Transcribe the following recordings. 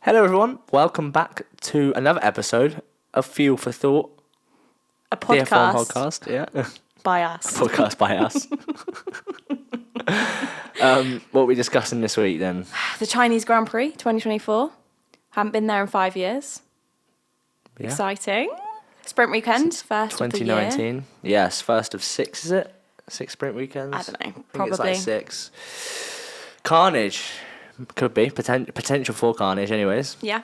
Hello, everyone. Welcome back to another episode of Fuel for Thought. A The F1 podcast podcast, yeah. by us. Podcast by us. What are we discussing this week then? The Chinese Grand Prix 2024. Haven't been there in 5 years. Yeah. Exciting. Sprint weekend, first of the year. 2019. Yes, first of 6, is it? 6 sprint weekends? I don't know. I think Probably. it's like 6. Carnage. Could be. Potential for carnage, anyways. Yeah.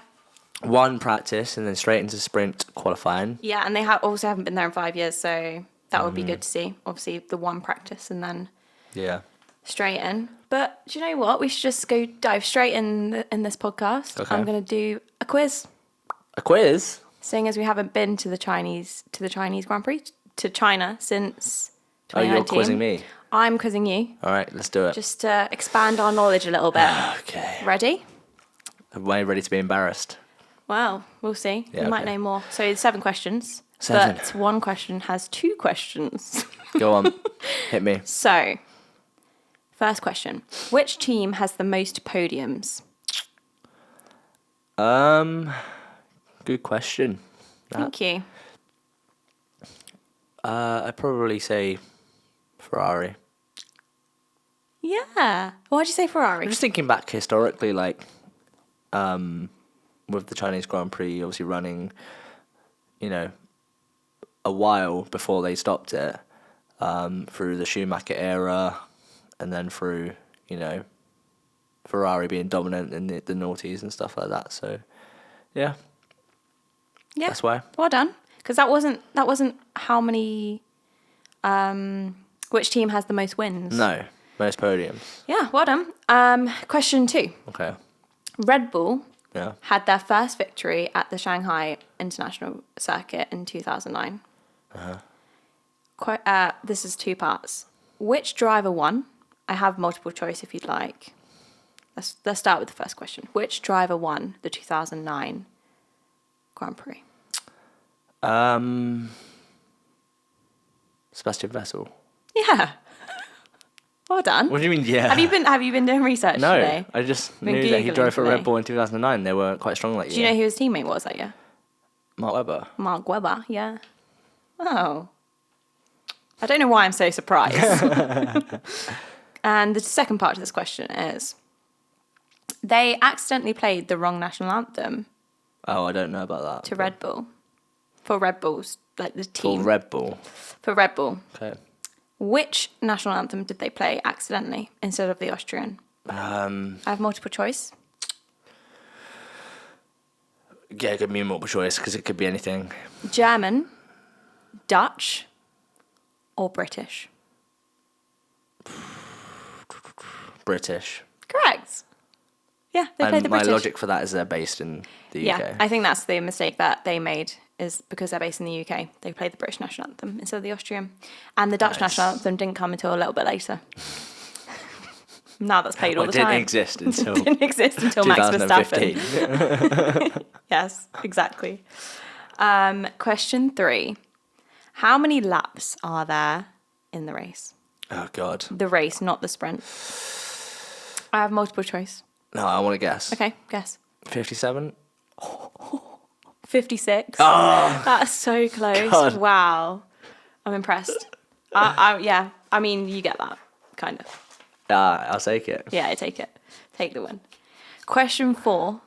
One practice and then straight into sprint qualifying. Yeah, and they also haven't been there in 5 years, so that would be good to see. Obviously, the one practice and then straight in. But do you know what? We should just go dive straight in this podcast. Okay. I'm going to do a quiz. A quiz? Seeing as we haven't been to the Chinese Grand Prix, to China since 2019. Oh, you're quizzing me? I'm quizzing you. All right, let's do it. Just to expand our knowledge a little bit. Okay. Ready? Am I ready to be embarrassed? Well, we'll see. Yeah, we might okay. know more. So 7 questions. 7. But one question has 2 questions. Go on. Hit me. So, first question. Which team has the most podiums? Good question. Thank you. I'd probably say Ferrari. Yeah. Why'd you say Ferrari? I'm just thinking back historically, like, with the Chinese Grand Prix obviously running, a while before they stopped it, through the Schumacher era, and then through, Ferrari being dominant in the noughties and stuff like that. So, yeah. Yeah. That's why. Well done. Because that wasn't how many. Which team has the most wins? No, most podiums. Yeah, well done. Question 2. Okay. Red Bull Yeah. had their first victory at the Shanghai International Circuit in 2009. This is 2 parts. Which driver won? I have multiple choice if you'd like. Let's start with the first question. Which driver won the 2009 Grand Prix? Sebastian Vettel. Yeah. Well done. What do you mean, yeah? Have you been doing research No, today? I just Been knew that he Googling drove for today. Red Bull in 2009. They were quite strong that year. Do you know who his teammate was that year? Mark Webber. Mark Webber, yeah. Oh. I don't know why I'm so surprised. And the second part of this question is, they accidentally played the wrong national anthem Oh, I don't know about that. to Red Bull. For Red Bull's, like the team. For Red Bull. For Red Bull. Okay. Which national anthem did they play accidentally instead of the Austrian? I have multiple choice. Yeah, give me a multiple choice because it could be anything. German, Dutch, or British? British. Correct. Yeah, they played And the my British. logic for that is they're based in the Yeah, UK. I think that's the mistake that they made, is because they're based in the UK. They played the British national anthem instead of the Austrian. And the Dutch Nice. national anthem didn't come until a little bit later. Now that's played all Well, the it didn't time. exist until Didn't exist until Max 2015. Verstappen. Yes, exactly. Question 3. How many laps are there in the race? Oh, God. The race, not the sprint. I have multiple choice. No, I want to guess. Okay, guess. 57? 56. Oh, That's so close. God. Wow. I'm impressed. Yeah, I mean, you get that, kind of. I'll take it. Yeah, I take it. Take the win. Question 4.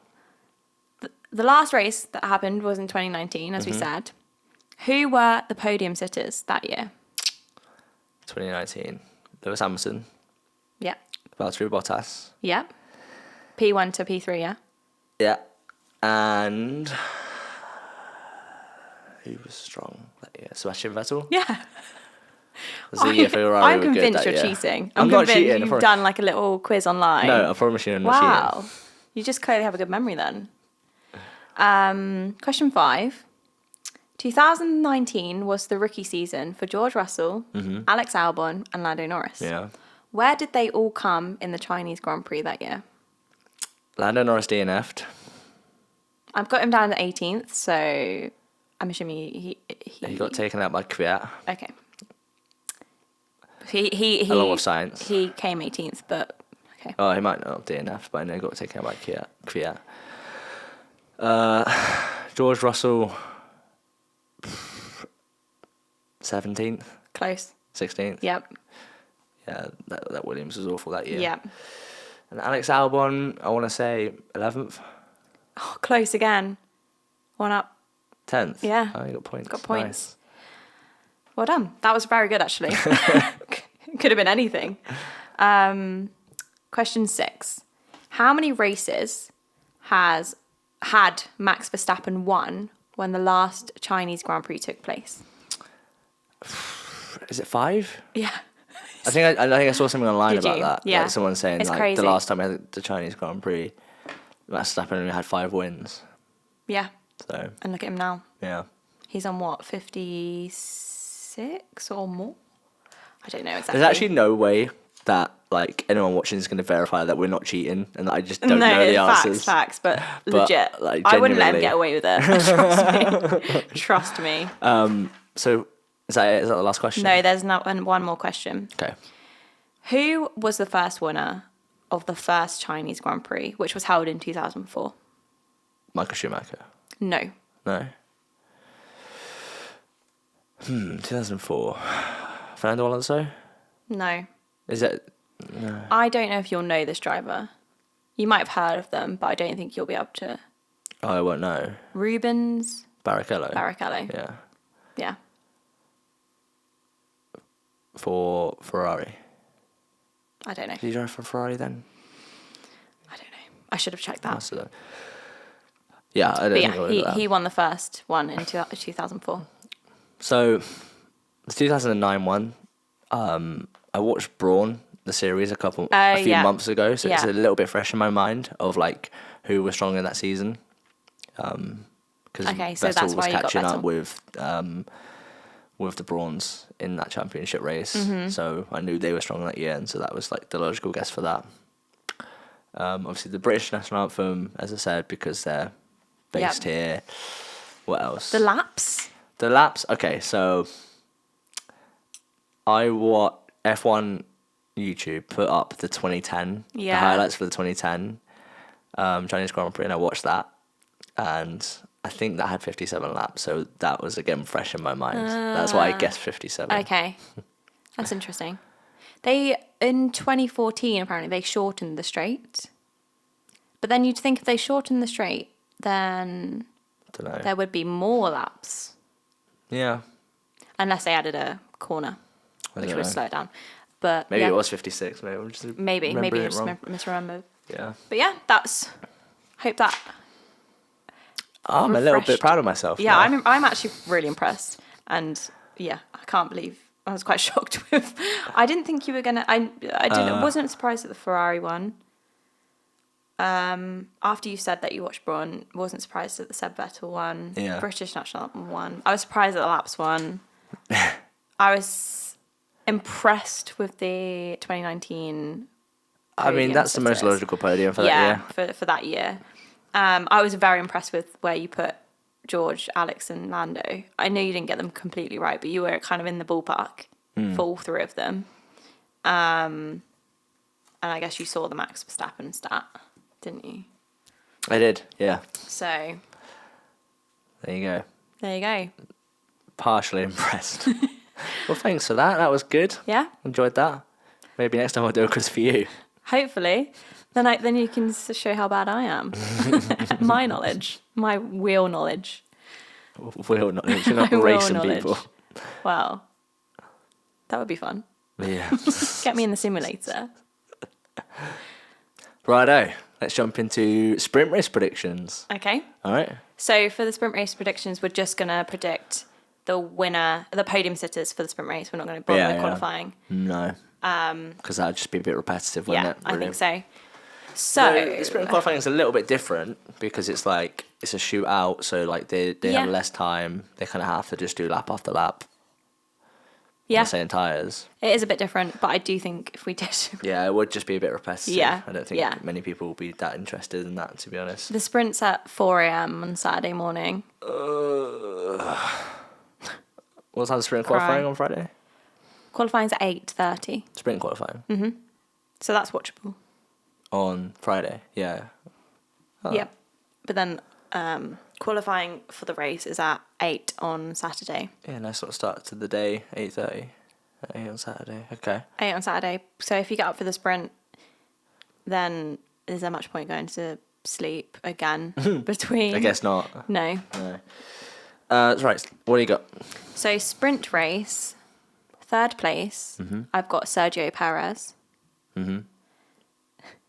The last race that happened was in 2019, as we said. Who were the podium sitters that year? 2019. Lewis Hamilton. Yep. Valtteri Bottas. Yep. P1 to P3, yeah? Yeah. And who was strong that year? Sebastian Vettel? Yeah. Was the year Ferrari I'm were good convinced that you're year. cheating. I'm I'm not convinced cheating, I you've promise. done like a little quiz online. No, I promise you I'm not Wow. You just clearly have a good memory then. Question 5. 2019 was the rookie season for George Russell, Alex Albon, and Lando Norris. cheating. Yeah. Where did they all come in the Chinese Grand Prix that year? Lando Norris DNF'd. I've got him down at 18th, so I'm assuming he got taken out by Kvyat. Okay. He Along with science. He came 18th, but okay. Oh, he might not have DNF'd, but I know he got taken out by Kvyat. George Russell, 17th, Close. 16th. Yep. Yeah, that Williams was awful that year. Yep. And Alex Albon, I want to say 11th, Oh, close again. One up. 10th. Yeah. Oh, you got points. Got points. Well done. That was very good, actually. Could have been anything. Question 6. How many races had Max Verstappen won when the last Chinese Grand Prix took place? Is it 5? Yeah. I think I saw something online Did about you? that. Yeah. Like someone saying It's like crazy. the last time we had the Chinese Grand Prix, Max Verstappen only had 5 wins. Yeah. So And look at him now. yeah. He's on what, 56 or more? I don't know exactly. There's actually no way that like anyone watching is going to verify that we're not cheating and that I just don't no, know the facts, answers. facts, but legit. like, I wouldn't let him genuinely. get away with it. Trust me. So is that it? Is that the last question? No, there's not one more question. Okay. Who was the first winner of the first Chinese Grand Prix, which was held in 2004? Michael Schumacher. No. No. 2004. Fernando Alonso? No. Is it? I don't know if you'll know this driver. You might have heard of them, but I don't think you'll be able to. Oh, I won't know. Rubens Barrichello. Barrichello. Yeah. Yeah. For Ferrari. I don't know. Did he drive for Ferrari then? I don't know. I should have checked that. Must have done. Yeah, I don't But think I would yeah, do that. he won the first one in 2004. So, the 2009 one, I watched Brawn, the series, a few yeah. months ago, so it's Yeah. a little bit fresh in my mind of like who was strong in that season. Because Okay, so Vettel that's was why you got catching up Vettel. with the Brawns in that championship race, Mm-hmm. so I knew they were strong that year, and so that was like the logical guess for that. Obviously, the British national anthem, as I said, because they're based here. What else? The laps? The laps. Okay, so I watch F1 YouTube put up the 2010, the highlights for the 2010 Chinese Grand Prix, and I watched that, and I think that had 57 laps, so that was again fresh in my mind. That's why I guessed 57. Okay. That's interesting. They, in 2014, apparently, they shortened the straight. But then you'd think if they shortened the straight, then Don't know. there would be more laps. Yeah, Unless they added a corner, I which don't would know. slow it down. But Maybe yeah, it was 56. Maybe I'm just maybe remembering you it just wrong. misremembered. Yeah. But yeah, hope that. I'm a little bit Refreshed. proud of myself. Yeah, now. I'm actually really impressed, and yeah, I can't believe I was quite shocked with. I didn't think you were gonna. I didn't. Wasn't surprised at the Ferrari one. After you said that you watched Braun, wasn't surprised at the Seb Vettel one. Yeah. British national anthem one. I was surprised at the laps one. I was impressed with the 2019. I mean, that's the most sitters. logical podium for that year. for that year. I was very impressed with where you put George, Alex, and Lando. I know you didn't get them completely right, but you were kind of in the ballpark for all 3 of them. And I guess you saw the Max Verstappen stat, didn't you? I did, yeah. So There you go. there you go. Partially impressed. Well, thanks for that. That was good. Yeah, Enjoyed that. Maybe next time I'll do a quiz for you. hopefully. Then you can show how bad I am. My knowledge, my wheel knowledge. Wheel knowledge. You're not My wheel racing knowledge. people. Wow, that would be fun. Yeah. Get me in the simulator. Righto. Let's jump into sprint race predictions. Okay. All right. So for the sprint race predictions, we're just going to predict the winner, the podium sitters for the sprint race. We're not going to bother with qualifying. No. Because that would just be a bit repetitive, wouldn't Yeah, it? I really? think so. So The sprint qualifying is a little bit different because it's like it's a shootout, so like they Yeah. have less time. They kind of have to just do lap after lap. yeah, The same tires. it is a bit different, but I do think if we did Yeah, it would just be a bit repetitive. Yeah, I don't think yeah. many people will be that interested in that, to be honest. the sprints at 4 a.m. on Saturday morning. What time's sprint Cry. qualifying on Friday? Qualifying's at 8:30, Sprint qualifying so that's watchable. on Friday. Yeah. Oh. Yep. But then qualifying for the race is at 8 on Saturday. Yeah, nice sort of start to the day, 8:30. 8 on Saturday, okay. 8 on Saturday. So if you get up for the sprint, then is there much point going to sleep again between? I guess not. No. Right, what do you got? So sprint race, third place, I've got Sergio Perez.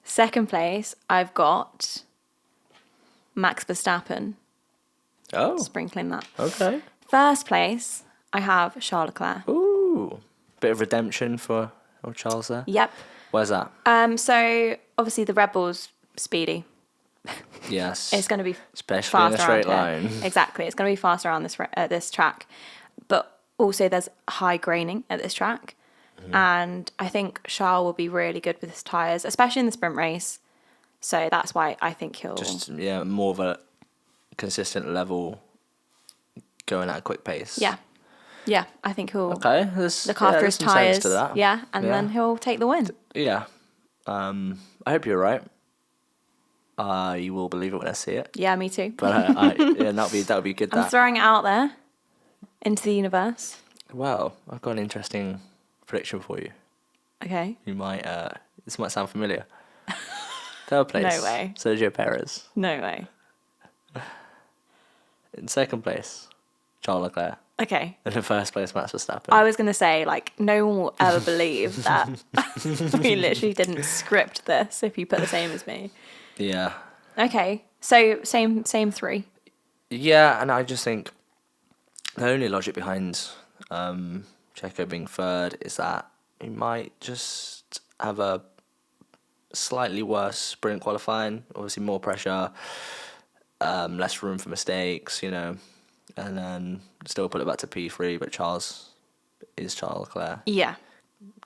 Second place, I've got Max Verstappen. Oh. Sprinkling that. Okay. First place, I have Charles Leclerc. Ooh. Bit of redemption for old Charles there. Yep. Where's that? So obviously the Red Bull's speedy. Yes. It's going to be especially fast in a straight around line. here. Exactly. It's going to be faster on this track. But also there's high graining at this track. And I think Charles will be really good with his tyres, especially in the sprint race. So that's why I think he'll... Just, more of a consistent level going at a quick pace. Yeah. Yeah, I think he'll Okay. look after his tyres. Yeah, and then he'll take the win. Yeah. I hope you're right. You will believe it when I see it. Yeah, me too. But that'll be good. I'm throwing it out there into the universe. Well, I've got an interesting prediction for you. Okay. You might. This might sound familiar. Third place. No way. Sergio Perez. No way. In second place, Charles Leclerc. Okay. In the first place, Max Verstappen. I was going to say, no one will ever believe that we literally didn't script this if you put the same as me. Yeah. Okay. So same three. Yeah, and I just think the only logic behind Checo being third is that he might just have a slightly worse sprint qualifying. Obviously, more pressure, less room for mistakes, and then still put it back to P3. But Charles Leclerc. Yeah.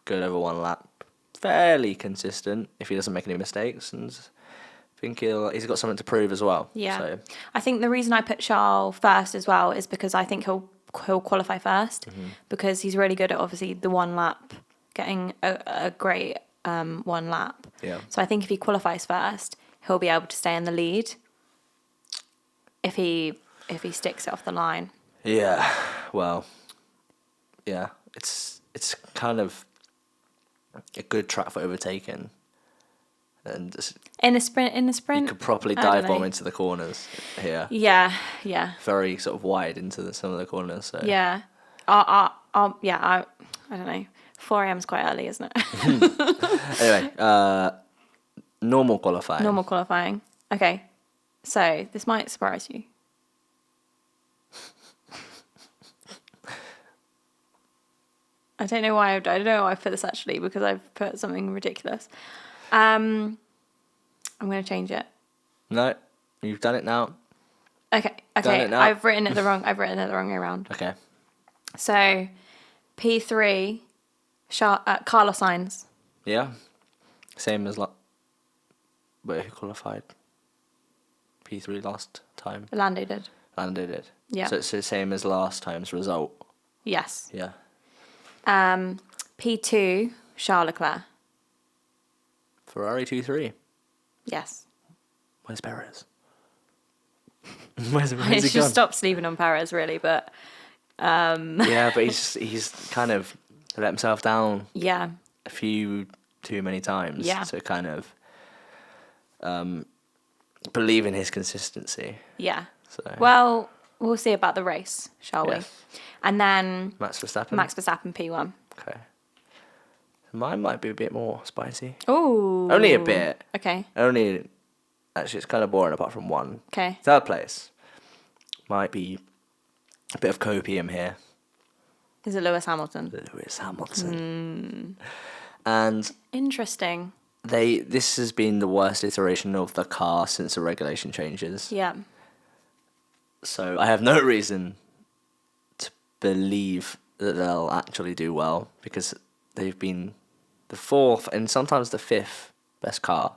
Good over one lap. Fairly consistent if he doesn't make any mistakes, and I think he's got something to prove as well. Yeah. So. I think the reason I put Charles first as well is because I think he'll qualify first because he's really good at obviously the one lap, getting a great one lap. Yeah. So I think if he qualifies first, he'll be able to stay in the lead. If he sticks it off the line. Yeah. Well. Yeah. It's kind of a good track for overtaking. And in the sprint, you could properly dive bomb into the corners here. Yeah. Very sort of wide into some of the corners. So. Yeah. I don't know. 4 a.m. is quite early, isn't it? Anyway, normal qualifying. Normal qualifying. Okay. So this might surprise you. I don't know why I put this actually because I've put something ridiculous. I'm going to change it. No, you've done it now. Okay. I've written it the wrong way around. Okay. So, P3, Carlos Sainz. Yeah. Same as who qualified? P3 last time. Lando did. Yeah. So it's the same as last time's result. Yes. Yeah. P2, Charles Leclerc. Ferrari 2-3. Yes. Where's Perez? Where's I he should gone? stop sleeping on Perez, really, but... Yeah, but he's kind of let himself down a few too many times to kind of believe in his consistency. Yeah. So. Well, we'll see about the race, shall we? And then... Max Verstappen, P1. Okay. Mine might be a bit more spicy. Ooh. Only a bit. Okay. Actually, it's kind of boring apart from one. Okay. Third place. Might be a bit of copium here. Is it Lewis Hamilton? And... Interesting. This has been the worst iteration of the car since the regulation changes. Yeah. So I have no reason to believe that they'll actually do well because they've been the fourth and sometimes the fifth best car.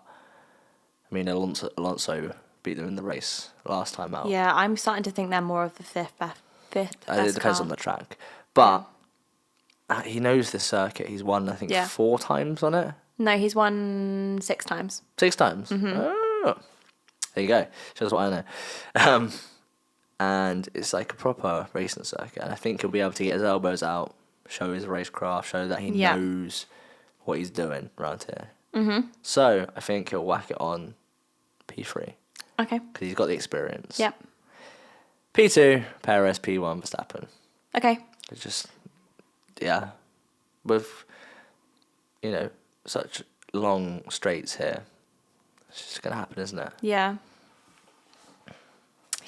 I mean, Alonso beat them in the race last time out. Yeah, I'm starting to think they're more of the fifth best it depends on the track. But he knows this circuit. He's won, I think, 4 times on it. No, he's won 6 times. 6 times? Mm-hmm. Oh. There you go. Shows what I know. And it's like a proper racing circuit. And I think he'll be able to get his elbows out, show his racecraft, show that he knows what he's doing around here. Mm-hmm. So I think he'll whack it on P3. Okay. Because he's got the experience. Yep. P2, Perez, P1, Verstappen. Okay. It's just, yeah. With, such long straights here, it's just going to happen, isn't it? Yeah.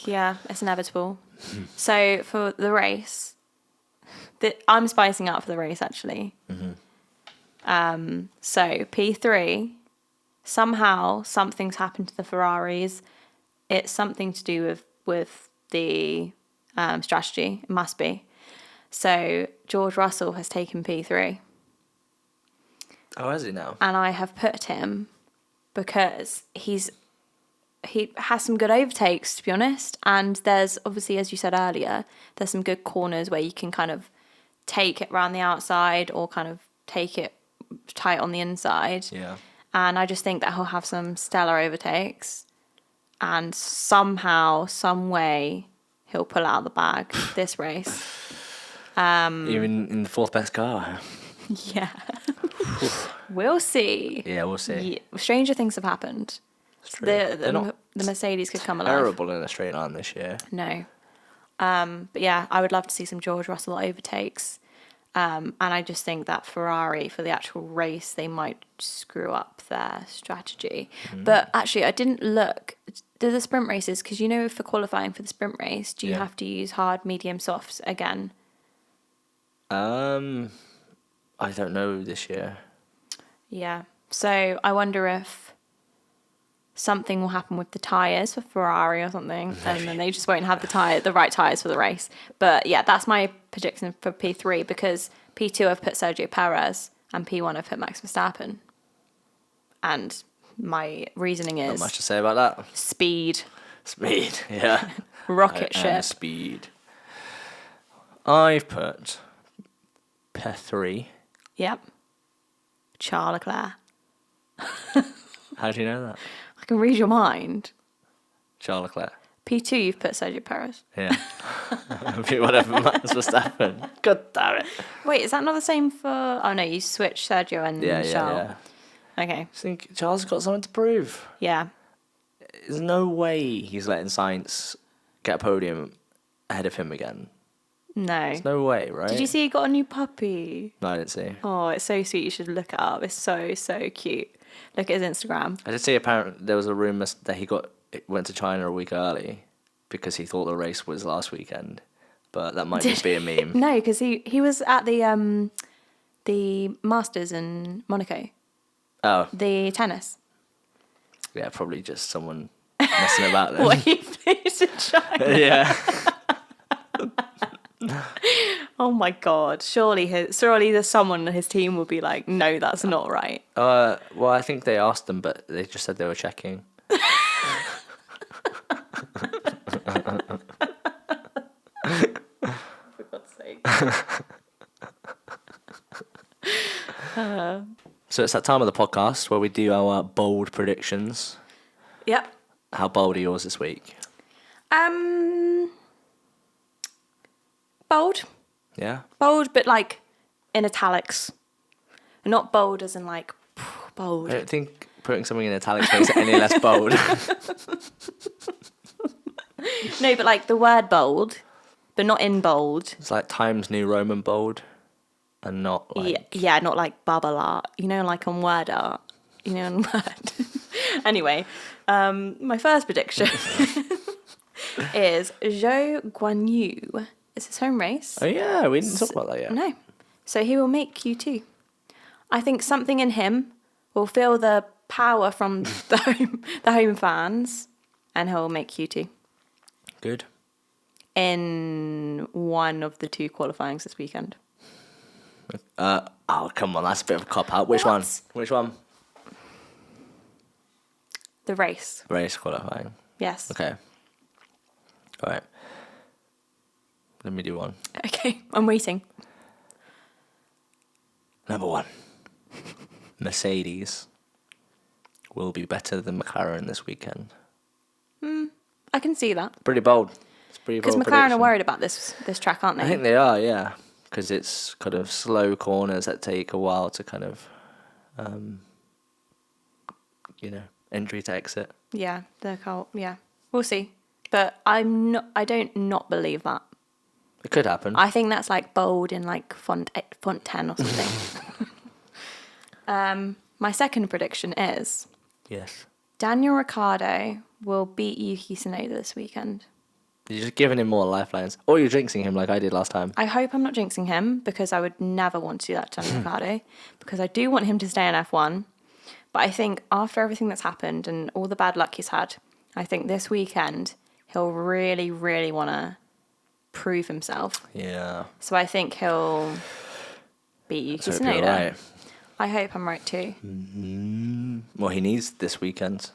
Yeah, it's inevitable. So for the race, I'm spicing up for the race, actually. Mm-hmm. So P3, somehow something's happened to the Ferraris. It's something to do with the strategy. It must be. So George Russell has taken P3. Oh, has he now? And I have put him because he has some good overtakes, to be honest. And there's obviously, as you said earlier, there's some good corners where you can kind of take it around the outside or kind of take it tight on the inside. Yeah. And I just think that he'll have some stellar overtakes. And somehow, some way, he'll pull out of the bag this race. Even in the fourth best car. Yeah. We'll see. Yeah, we'll see. Yeah. Stranger things have happened. The Mercedes could come alive. Terrible in a straight line this year. No. But yeah, I would love to see some George Russell overtakes. And I just think that Ferrari, for the actual race, they might screw up their strategy. Mm. But actually, I didn't look. Do the sprint races, because for qualifying for the sprint race, do you have to use hard, medium, softs again? I don't know this year. Yeah. So I wonder if something will happen with the tyres for Ferrari or something, and then they just won't have the right tyres for the race. But yeah, that's my prediction for P3, because P2 I've put Sergio Perez and P1 I've put Max Verstappen. And my reasoning is... Not much to say about that. Speed. Speed, yeah. Rocket ship. Speed. I've put P3. Yep. Charles Leclerc. How do you know that? I can read your mind. Charles Leclerc. P2, you've put Sergio Perez. Yeah. Whatever, Max Verstappen. God damn it. Wait, is that not the same for... Oh, no, you switched Sergio and Charles. Yeah. Okay. I think Charles has got something to prove. Yeah. There's no way he's letting Sainz get a podium ahead of him again. No. There's no way, right? Did you see he got a new puppy? No, I didn't see. Oh, it's so sweet. You should look it up. It's so, so cute. Look at his Instagram. I did see apparently there was a rumour that he went to China a week early because he thought the race was last weekend. But that might just be a meme. No, because he was at the Masters in Monaco. Oh. The tennis. Yeah, probably just someone messing about then. What, he plays in China? Yeah. Oh my God! Surely there's someone on his team will be like, no, that's not right. Well, I think they asked them, but they just said they were checking. For God's sake. So it's that time of the podcast where we do our bold predictions. Yep. How bold are yours this week? Bold. Yeah. Bold, but like in italics. Not bold as in like bold. I don't think putting something in italics makes it any less bold. No, but like the word bold, but not in bold. It's like Times New Roman bold, and not like... Yeah, not like bubble art. Like on word art. On Word. Anyway, my first prediction is Zhou Guanyu. It's his home race. Oh yeah, we didn't talk about that yet. No. So he will make Q2. I think something in him will feel the power from the home fans, and he'll make Q2. Good. In one of the two qualifyings this weekend. Oh, come on, that's a bit of a cop-out. Which one? The race. Race qualifying. Yes. Okay. All right. Let me do one. Okay, I'm waiting. Number 1. Mercedes will be better than McLaren this weekend. I can see that. Pretty bold. It's pretty bold. Because McLaren are worried about this track, aren't they? I think they are, yeah. Because it's kind of slow corners that take a while to kind of, entry to exit. Yeah, yeah. We'll see. But I don't not believe that. It could happen. I think that's like bold in like font 10 or something. My second prediction is... Yes. Daniel Ricciardo will beat Yuki Tsunoda this weekend. You're just giving him more lifelines. Or you're jinxing him like I did last time. I hope I'm not jinxing him because I would never want to do that to Daniel Ricciardo because I do want him to stay in F1. But I think after everything that's happened and all the bad luck he's had, I think this weekend he'll really, really want to prove himself. Yeah. So I think he'll beat Yuki Tsunoda. Right. I hope I'm right too. Mm-hmm. Well, he needs this weekend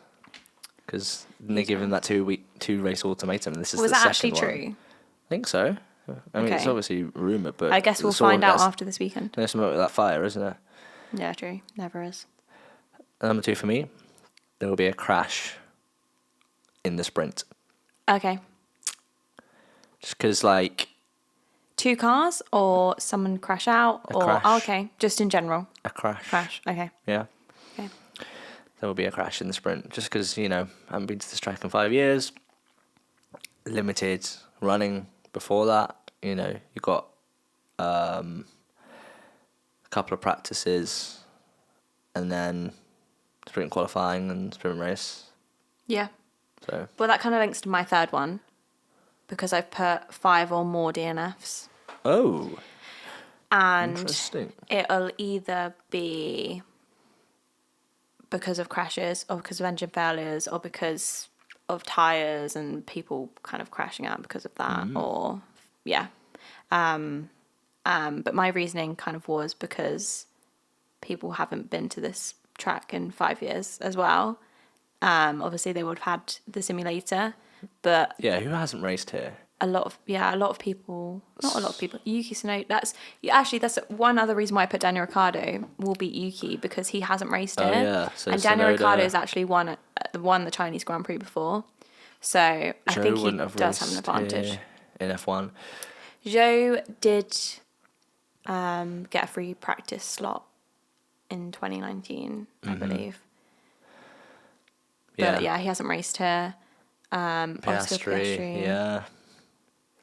because they give him that 2 race ultimatum. This is Was the that second actually one. true? I think so. I mean, it's obviously rumoured, but... I guess we'll find out after this weekend. There's something with that fire, isn't there? Yeah, true. Never is. Number 2 for me, there will be a crash in the sprint. Okay. Just because, like... 2 cars or someone crash out? Crash. Oh, okay. Just in general. A crash. Crash, okay. Yeah. Okay. There will be a crash in the sprint. Just because, I haven't been to this track in 5 years. Limited running before that. You got a couple of practices and then sprint qualifying and sprint race. Yeah. So. Well, that kind of links to my third one because I've put 5 or more DNFs. Oh. And interesting. It'll either be because of crashes or because of engine failures or because of tyres and people kind of crashing out because of that or yeah. But my reasoning kind of was because people haven't been to this track in 5 years as well. Obviously they would have had the simulator, but yeah, who hasn't raced here? a lot of people, not a lot of people. Yuki Tsunoda. That's one other reason why I put Daniel Ricciardo will beat Yuki because he hasn't raced it. Yeah, so and Daniel Ricciardo has actually won the Chinese Grand Prix before, so I think he does have an advantage in F1. Zhou did get a free practice slot in 2019, I believe. Yeah. But yeah, he hasn't raced here. Piastri, yeah.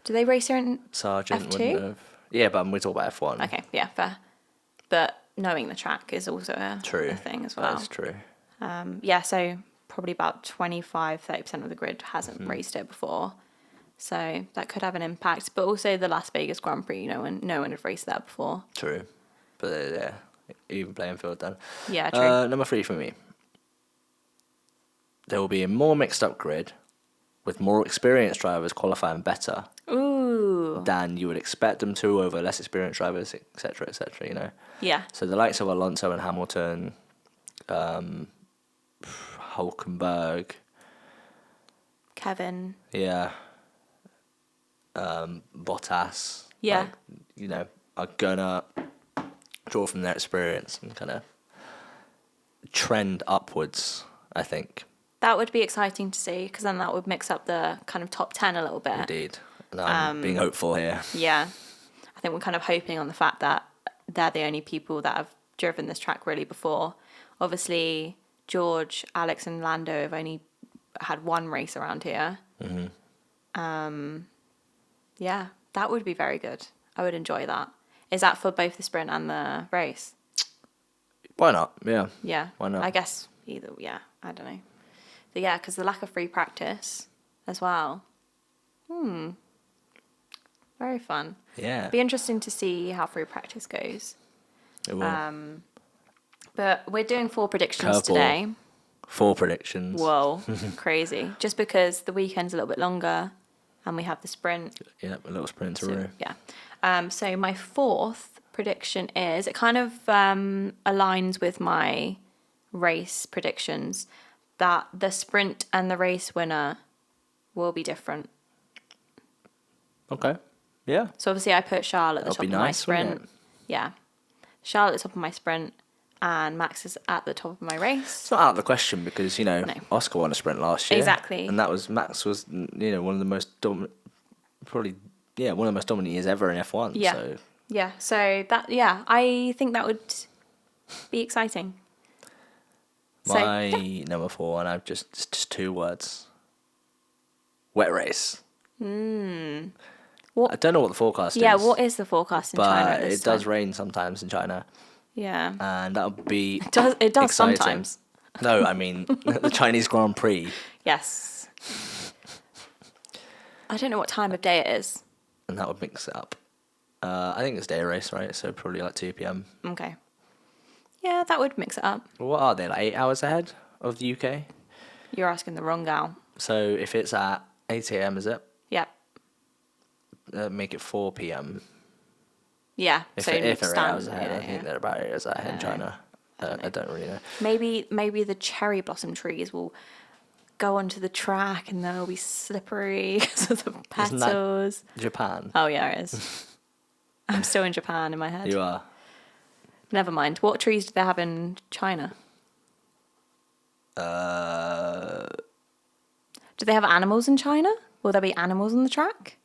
Do they race here in Sargent F2? wouldn't have. Yeah, but we talk about F1. Okay, yeah, fair. But knowing the track is also a thing as well. That's true. Yeah, so probably about 25-30% of the grid hasn't raced it before. So that could have an impact. But also the Las Vegas Grand Prix, no one had raced that before. True. But yeah, even playing field then. Yeah, true. Number 3 for me. There will be a more mixed up grid with more experienced drivers qualifying better. Ooh. Than you would expect them to over less experienced drivers, etc., Yeah. So the likes of Alonso and Hamilton, Hulkenberg. Kevin. Yeah. Bottas. Yeah. Are gonna draw from their experience and kind of trend upwards, I think. That would be exciting to see because then that would mix up the kind of top 10 a little bit. Indeed. And I'm being hopeful here. Yeah. I think we're kind of hoping on the fact that they're the only people that have driven this track really before. Obviously, George, Alex and Lando have only had one race around here. Mm-hmm. Yeah, that would be very good. I would enjoy that. Is that for both the sprint and the race? Why not? Yeah. Yeah. Why not? I guess either, yeah. I don't know. But yeah, because the lack of free practice as well. Very fun. Yeah. It'd be interesting to see how free practice goes. It will. But we're doing 4 predictions Curveball. today. 4 predictions. Whoa, crazy. Just because the weekend's a little bit longer and we have the sprint. Yeah, a little sprint to row. Yeah. So my 4th prediction is, it kind of aligns with my race predictions, that the sprint and the race winner will be different. Okay. Yeah. So obviously I put Charlotte at the top of my sprint. Wouldn't it? Yeah. Charlotte at the top of my sprint. and Max is at the top of my race. It's not out of the question because, Oscar won a sprint last year. Exactly. And Max was, one of the most dominant, one of the most dominant years ever in F1. Yeah. So. Yeah. So I think that would be exciting. My number 4, and it's just 2 words. Wet race. What? I don't know what the forecast is. Yeah, what is the forecast in China? But it does rain sometimes in China. Yeah. And that would be It does exciting. sometimes. No, I mean the Chinese Grand Prix. Yes. I don't know what time of day it is. And that would mix it up. I think it's day race, right? So probably like 2 p.m. Okay. Yeah, that would mix it up. What are they, like 8 hours ahead of the UK? You're asking the wrong gal. So if it's at 8 a.m., is it? Yep. Make it 4 p.m. Yeah. If so they're 8 hours standard, ahead, I think they're about 8 hours ahead in China. I don't really know. Maybe the cherry blossom trees will go onto the track and they'll be slippery because of the petals. Isn't that Japan? Oh yeah, it is. I'm still in Japan in my head. You are. Never mind. What trees do they have in China? Do they have animals in China? Will there be animals on the track?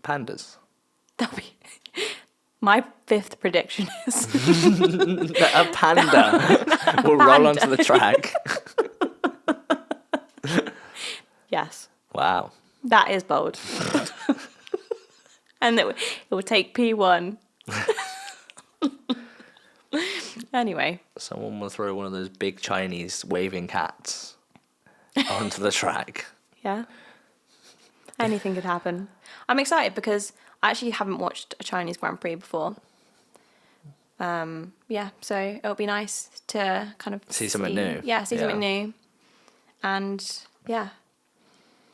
Pandas. That'll be. My 5th prediction is A panda will roll onto the track. Yes. Wow. That is bold. And it will take P1. Anyway. Someone will throw one of those big Chinese waving cats onto the track. Yeah. Anything could happen. I'm excited because I actually haven't watched a Chinese Grand Prix before. Yeah, so it'll be nice to kind of see something new. Yeah, see something new. And yeah,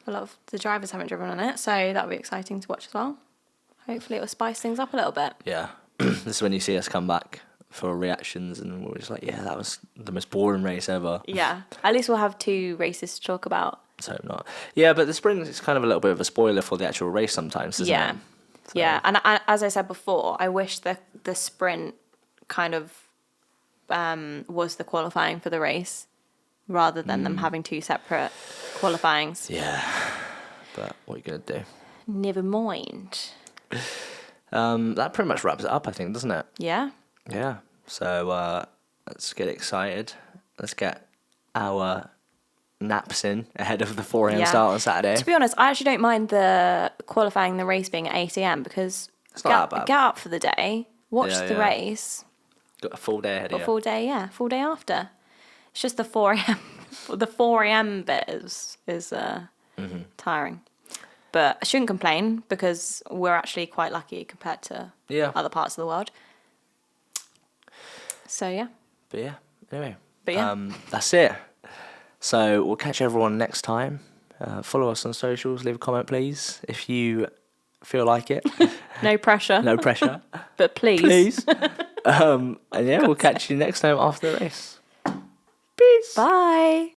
a lot of the drivers haven't driven on it, so that'll be exciting to watch as well. Hopefully it'll spice things up a little bit. Yeah. This is when you see us come back for reactions and we're just like, yeah, that was the most boring race ever. Yeah. At least we'll have 2 races to talk about. Let's hope not. Yeah, but the sprint is kind of a little bit of a spoiler for the actual race sometimes, isn't it? So. Yeah, and as I said before, I wish the sprint kind of was the qualifying for the race rather than them having 2 separate qualifyings. Yeah, but what are you going to do? Never mind. That pretty much wraps it up, I think, doesn't it? Yeah. Yeah, so let's get excited. Let's get our naps in ahead of the 4 a.m. start on Saturday. To be honest, I actually don't mind the qualifying the race being at 8 a.m. because it's not that bad. Get up for the day, watch the race. Got a full day ahead of you. Full day, full day after. It's just the 4 a.m. The 4 a.m. bit is tiring. But I shouldn't complain because we're actually quite lucky compared to other parts of the world. So, yeah. But yeah, anyway. Yeah. That's it. So we'll catch everyone next time. Follow us on socials. Leave a comment, please, if you feel like it. No pressure. No pressure. But please. Please. And yeah, we'll catch you next time after the race. Peace. Bye.